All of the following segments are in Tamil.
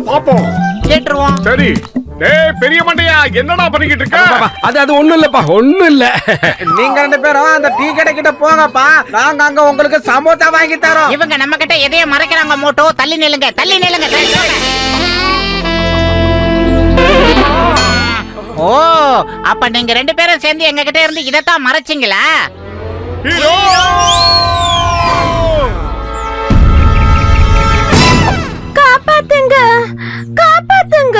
பாப்போம். கேட்டுருவோம். சரி. டேய் பெரிய மண்டையா, என்னடா பண்ணிக்கிட்டு இருக்க? அது ஒண்ணும் இல்லப்பா, ஒண்ணும் இல்ல. நீங்க 2 பேரும் அந்த டீ கடை கிட்ட போங்கப்பா. நாங்க அங்க உங்களுக்கு சமோசா வாங்கி தரோம். இவங்க நம்ம கிட்ட எதையும் மறைக்கிறாங்க. மோட்டோ தள்ளி நில்லுங்க, தள்ளி நில்லுங்க. ஓ, அப்ப நீங்க 2 பேரும் சேர்ந்து எங்க கிட்ட இருந்து இதத்தான் மறைச்சிங்களா? ஹீரோ! காப்பாத்துங்க, காப்பாத்துங்க.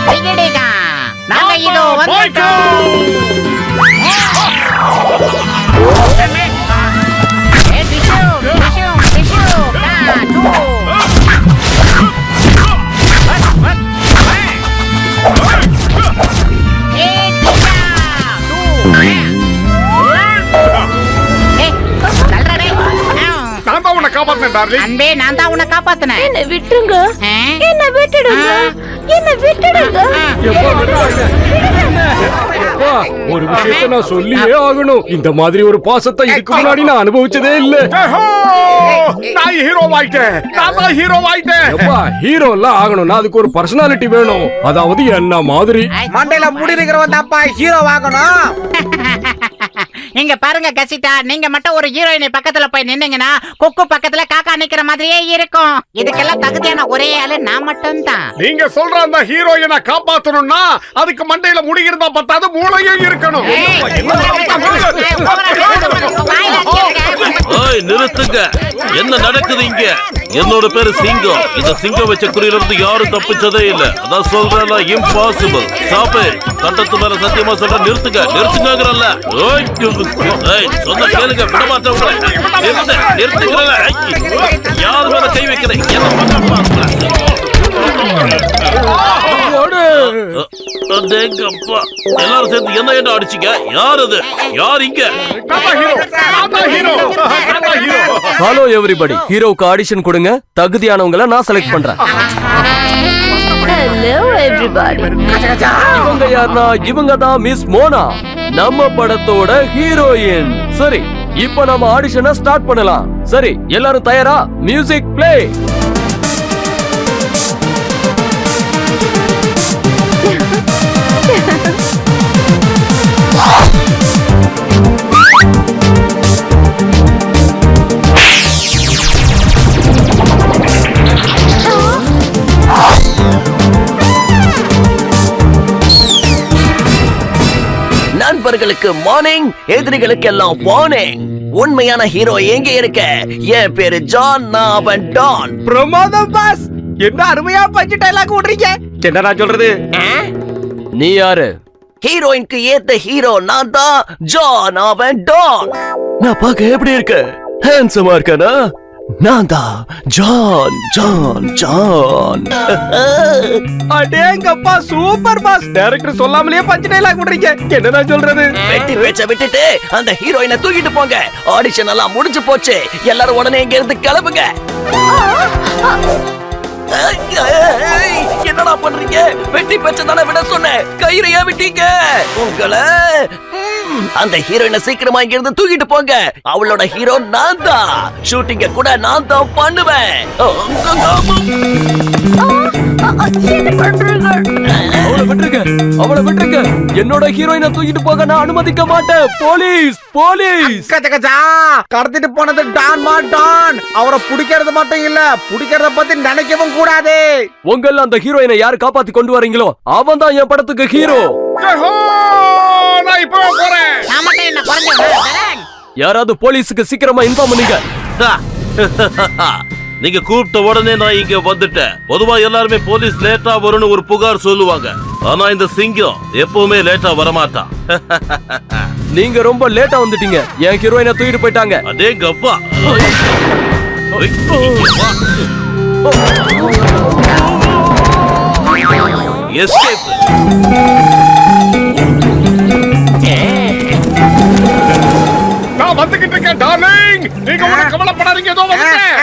விகடிகா, நாங்க இதோ வந்துட்டோம். டிஷு, டிஷு, டிஷு, டூ. அன்பே, நான் தான் உன்னை காப்பாத்தினேன். என்ன விட்டுருங்க, என்ன விட்டுடுங்க, என்ன விட்டுடுங்க. ஒரு விஷயத்தை நான் சொல்லியே ஆகணும். இந்த மாதிரி ஒரு பாசத்தை இதுக்கு முன்னாடி நான் அனுபவிச்சதே இல்ல. நான் ஹீரோவாயிட்டேன். ஹீரோ எல்லாம் ஆகணும்னா அதுக்கு ஒரு பர்சனாலிட்டி வேணும். அதாவது என்ன மாதிரி மண்டையில முடி இருக்கிறவன் தான்ப்பா ஹீரோ ஆகணும். நீங்க பாருங்க கசிட்டா, நீங்க மட்டும் ஒரு ஹீரோயினை பக்கத்துல போய் நின்னீங்கன்னா கொக்கு பக்கத்துல காக்கா நிக்கிற மாதிரியே இருக்கும். இதுக்கெல்லாம் தகுதியான ஒரே ஆளு நான் மட்டும் தான். நீங்க சொல்ற அந்த ஹீரோயினை காப்பாத்தணும்னா அதுக்கு மண்டையில முடி இருந்தா பத்தாது, மூளையும் இருக்கணும். நிறுத்துங்க, என்ன நடக்குது இங்க? என்னோட பேரு சிங்கம். இந்த சிங்கம் வச்ச குறியில இருந்து யாரும் தப்பிச்சதே இல்ல. அதான் சொல்றேன், இம்பாசிபிள். சாப்பு கட்டத்து மேல சத்தியமா சொல்ற, நிறுத்துங்க, நிறுத்துங்கறல்ல. சொன்ன கேளுங்க, விட மாட்டேன். நிறுத்துங்கறல. யாரு மேல கை வைக்கிறேன்? எல்லாரும் சேர்ந்து என்ன அடிச்சீங்க? யார் அது? யார் இங்க? ஹலோ எவரிபடி, ஹீரோவுக்கு ஆடிஷன் கொடுங்க. தகுதியானவங்களை நான் செலக்ட் பண்றேன். ஹலோ எவரிபாடி. இவங்க யாருன்னா, இவங்க தான் மிஸ் மோனா, நம்ம படத்தோட ஹீரோயின். சரி, இப்ப நம்ம ஆடிஷனை ஸ்டார்ட் பண்ணலாம். சரி, எல்லாரும் தயாரா? Music play. நண்பர்களுக்கு மார்னிங், எதிரிகளுக்கு எல்லாம் வார்னிங். உண்மையான ஹீரோ எங்க இருக்க? என் பேரு ஜான், நான் அவன் டான். பிரமாதம் பாஸ். என்ன அருமையா பஞ்சு டைலாக் விடுறீங்க. என்னடா சொல்றது? நீ யாரு? ஹீரோயினுக்கு ஏத்த ஹீரோ நான் தான் ஜான், அவன் டான். நான் பார்க்க எப்படி இருக்கு? ஹேண்ட்ஸமா இருக்கனா? நான் தான் ஜான், ஜான், ஜான். அடேங்கப்பா, சூப்பர் பாஸ். டைரக்டர் சொல்லாமலே பஞ்சு டைலாக் விடுறீங்க. என்னடா சொல்றது? வெட்டி பேச்ச விட்டுட்டு அந்த ஹீரோயினை தூக்கிட்டு போங்க. ஆடிஷன் எல்லாம் முடிஞ்சு போச்சு. எல்லாரும் உடனே இங்க இருந்து கிளம்புங்க. என்னடா பண்றீங்க? வெட்டி பேச்ச தானே விட சொன்னேன். கயிறையா விட்டீங்க உங்களை. அந்த ஹீரோயினை சீக்கிரமா இங்க இருந்து தூக்கிட்டு போங்க. அவளோட ஹீரோ நான் தான். ஷூட்டிங்க கூட நான் தான் பண்ணுவேன். அவளை விட்டுருங்க. என்னோட ஹீரோயினை தூக்கிட்டு போக நான் அனுமதிக்க மாட்டேன். Police, police. கடத்திட்டு போனது டான்மா டான். அவரை பிடிக்கிறது மட்டும் இல்ல, பிடிக்கிறத பத்தி நினைக்கவும் கூடாது. உங்கள அந்த ஹீரோயினை யாரு காப்பாத்தி கொண்டு வரீங்களோ அவன் தான் என் படத்துக்கு ஹீரோ. யாராவது போலீஸுக்கு சீக்கிரமா இன்ஃபார்ம் பண்ணுங்க. நீங்க கூப்பிட்ட உடனே நான் இங்க வந்துட்டேன். பொதுவா எல்லாருமே போலீஸ் லேட்டா வரும்னு ஒரு புகார் சொல்லுவாங்க. ஆனா இந்த சிங்கம் எப்பவுமே லேட்டா வரமாட்டான். நீங்க ரொம்ப லேட்டா வந்துட்டீங்க. என் ஹீரோயினை தூக்கிட்டு போயிட்டாங்க. அதேங்கப்பா. எஸ்கேப். நான் வந்துகிட்டு இருக்கேன் டார்லிங். நீங்க ஒண்ணும் கவலைப்படாதீங்க, ஏதோ வந்துட்டேன்.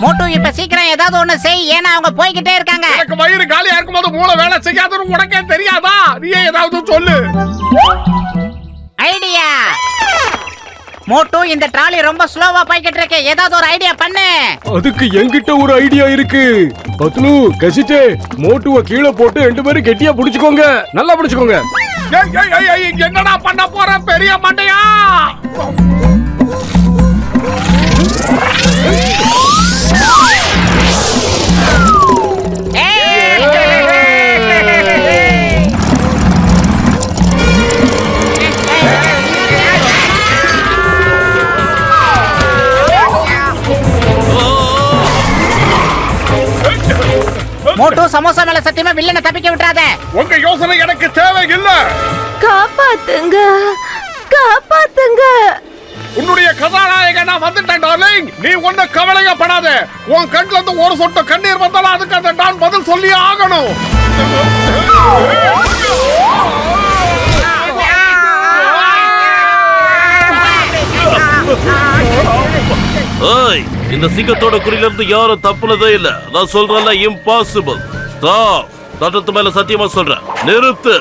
மோட்டோ இப்ப சீக்கிரம் ஏதாவது ஒண்ணு செய், ஏன்னா அவங்க போய்கிட்டே இருக்காங்க. எனக்கு வயிறு காலியா இருக்கும்போது மூளை வேலை செய்யாதுன்னு உனக்கே தெரியாதா? நீயே ஏதாவது சொல்லு. ஐடியா. மோட்டு, இந்த ட்ராலி ரொம்ப ஸ்லோவா போய்கிட்டு இருக்கு, ஏதாவது ஒரு ஐடியா பண்ணு. அதுக்கு என்கிட்ட ஒரு ஐடியா இருக்கு. பத்லு, கசிட்டே, மோட்டுவ கீழே போட்டு 2 பேரும் கெட்டியா புடிச்சுக்கோங்க. நல்லா புடிச்சுக்கோங்க. ஏய், ஏய், ஏய், ஏய், என்னடா பண்ண போற பெரிய மண்டையா? மோட்டு, சமோசா மேல சத்தியமா வில்லனை தப்பிக்க விட்டுறாத. உங்க யோசனை எனக்கு தேவை இல்ல. காப்பாத்துங்க, காப்பாத்துங்க. உன்னுடைய கதாநாயகன் நான் வந்துட்டேன் டார்லிங். நீ ஒண்ணு கவலையப்படாத. உன் கண்ணுல இருந்து ஒரு சொட்டு கண்ணீர் வந்தாலும் அதுக்கு அந்த டான் பதில் சொல்லி ஆகணும். ஏய், இந்த சிங்கத்தோட குறியில இருந்து யாரும் தப்புனதே இல்ல. நான் சொல்றேன்ல, இம்பாசிபிள். ஸ்டாப். சட்டத்து மேல சத்தியமா சொல்றேன், நிறுத்து.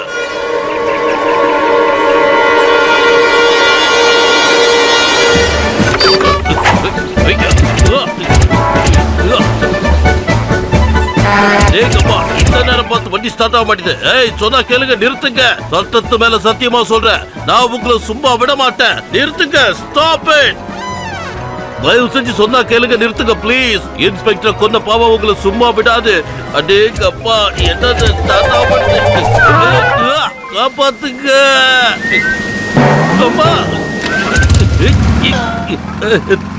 இந்த நேரம் பார்த்து வண்டி ஸ்டார்ட் ஆக மாட்டேது. ஏய், சொன்னா கேளுங்க, நிறுத்துங்க. சட்டத்து மேல சத்தியமா சொல்றேன், நான் உங்களை சும்மா விட மாட்டேன். நிறுத்துங்க. Stop it. தயவு செஞ்சு சொன்னா கேளுங்க, நிறுத்துங்க ப்ளீஸ். இன்ஸ்பெக்டர் கொன்ன பாவம் உங்களை சும்மா விடாது. அடேங்கப்பா, என்னது ஸ்டார்ட் ஆக மாட்டேது. காப்பாத்துங்க. அம்மா.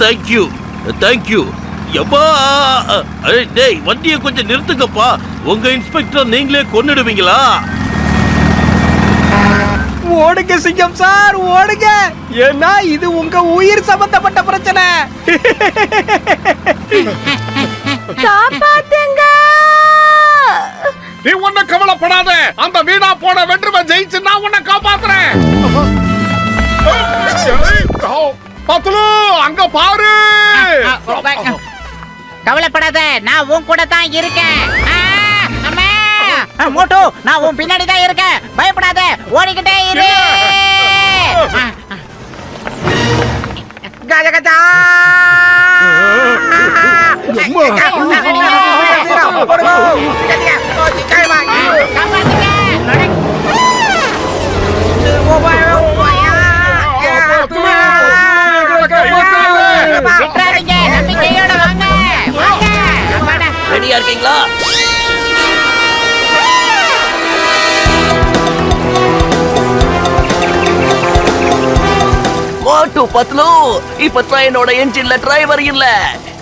Thank you, thank you. எப்பா, டேய், வண்டியை கொஞ்சம் நிறுத்துங்கப்பா. உங்க இன்ஸ்பெக்டர் நீங்களே கொன்னுடுவீங்களா? ஓடுங்க சிங்கம் சார், ஓடுங்க. ஏன்னா இது உங்க உயிர் சம்பந்தப்பட்ட பிரச்சனை. காப்பாத்துங்க. நீ ஒண்ணு கவலைப்படாத. அந்த வீணா போன வென்றுமை ஜெயிச்சு நான் உன்னை காப்பாத்துறேன். பத்லு, அங்க பாரு. கவலைப்படாத, நான் உன் கூட தான் இருக்கேன். மோட்டு, நான் உன் பின்னாடி தான் இருக்கேன். பயப்படாத, ஓடிக்கிட்டே இரு. கஜகஜா. விட்டுறாதீங்க, நம்பிக்கையோட வாங்க. ரெடியா இருக்கீங்களா? மோட்டு, பத்லு, இப்ப ட்ரெயினோட என்ஜின்ல டிரைவர் இல்ல.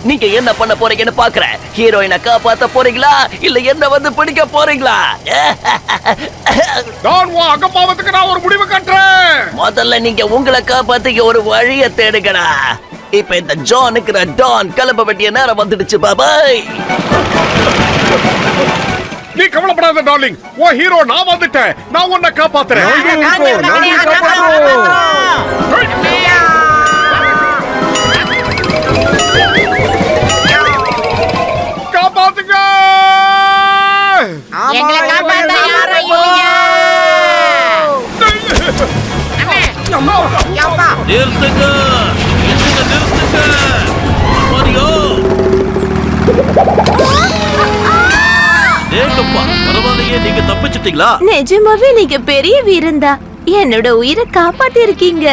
நீங்க என்ன பண்ண போறீங்கன்னு பாக்குறேன். ஹீரோயினை காப்பாத்த போறீங்களா இல்ல என்ன வந்து பிடிக்க போறீங்களா? டான், உன் அகப்பாவத்துக்கு நான் ஒரு முடிவு கட்டுறேன். முதல்ல நீங்க உங்களை காப்பாத்திக்க ஒரு வழியை தேடுங்கடா. இப்ப இந்த ஜானுக்குற டான் கிளம்ப வேண்டிய நேரம் வந்துடுச்சு. பாபாய். நீ கவலைப்படாத டார்லிங். ஓ ஹீரோ, நான் வந்துட்டேன். நான் உன்னை காப்பாத்துறேன். காப்பாத்துங்க. எங்களை காப்பாத்த யாரும் இல்லையா? நிறுத்துங்க. நிறுத்துங்க. மரியோ. ஏங்கப்பா, பரவாயில்லையே, நீங்க தப்பிச்சிட்டீங்களா? நிஜமாவே நீங்க பெரிய வீரன்தா. என்னோட உயிரை காப்பாத்தி இருக்கீங்க.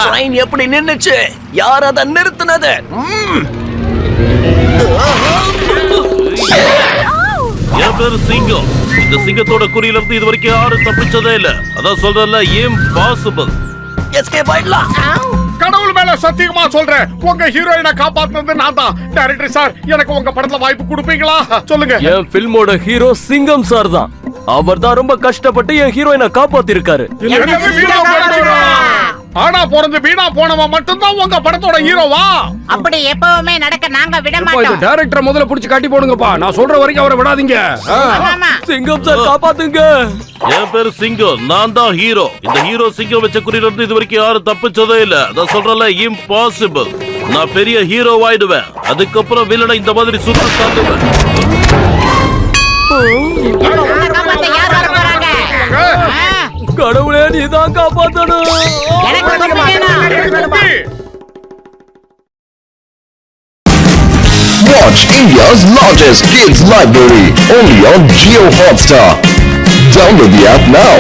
ட்ரெயின் எப்படி நின்னுச்சு? யார் அதை நிறுத்தினது? என் பேரு சிங்கம். இந்த சிங்கத்தோட குறியில இருந்து இது வரைக்கும் யாரும் தப்பிச்சதே இல்ல. அதான் சொல்றல, இம்பாசிபிள். எஸ்கேப் ஆயிடலாம். கடவுள் மேல சத்தியமா சொல்றேன், உங்க ஹீரோயினை காப்பாத்துனது நான் தான். டைரக்டர் சார், எனக்கு உங்க படத்துல வாய்ப்பு கொடுப்பீங்களா? சொல்லுங்க. என் பில்மோட ஹீரோ சிங்கம் சார் தான். அவர் தான் ரொம்ப கஷ்டப்பட்டு என் ஹீரோயினை காப்பாத்தி இருக்காரு. என்னது வீணா போனவனா? ஆனா பிறந்து வீணா போனவன் மட்டும்தான் உங்க படத்தோட ஹீரோவா? அப்படி எப்பவுமே நடக்க நாங்க விட இந்த மாட்டோம். டைரக்டரை முதல்ல புடிச்சு கட்டி போடுங்கப்பா. நான் சொல்ற வரைக்கும் அவரை விடாதீங்க. ஆமா. சிங்கம் சார் காப்பாத்துங்க. என் பேரு சிங்கம், நான் தான் ஹீரோ. இந்த ஹீரோ சிங்கம் வச்ச குறியில இருந்து இது வரைக்கும் யாரும் தப்பிச்சதே இல்ல. அதான் சொல்றல, இம்பாசிபிள். நான் பெரிய ஹீரோவாயிடுவேன். அதுக்கப்புறம் வில்லனை இந்த மாதிரி சுட்டு தள்ளுவேன். உன்னை காப்பாத்த யார் வர போறாங்க? கடவுளே நீதான் காப்பாத்தணும். எனக்கு தொப்பி வேணும். Watch India's largest kids library only on Jio Hotstar. Download the app now.